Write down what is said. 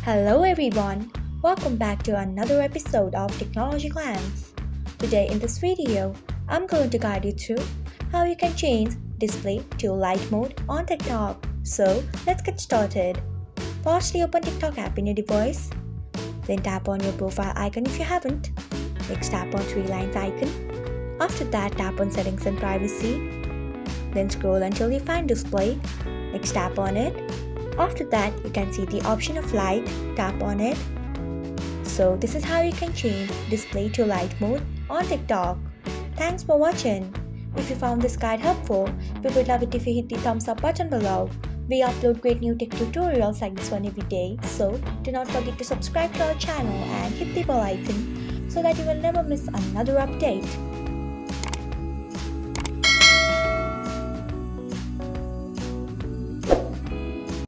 Hello everyone, welcome back to another episode of Technologyglance. Today in this video, I'm going to guide you through how you can change display to light mode on TikTok. So let's get started. Firstly, open TikTok app in your device. Then tap on your profile icon if you haven't. Next tap on three lines icon. After that, tap on settings and privacy. Then scroll until you find display. Next tap on it. After that, you can see the option of light, tap on it. So this is how you can change display to light mode on TikTok. Thanks for watching. If you found this guide helpful, we would love it if you hit the thumbs up button below. We upload great new tech tutorials like this one every day, so do not forget to subscribe to our channel and hit the bell icon so that you will never miss another update.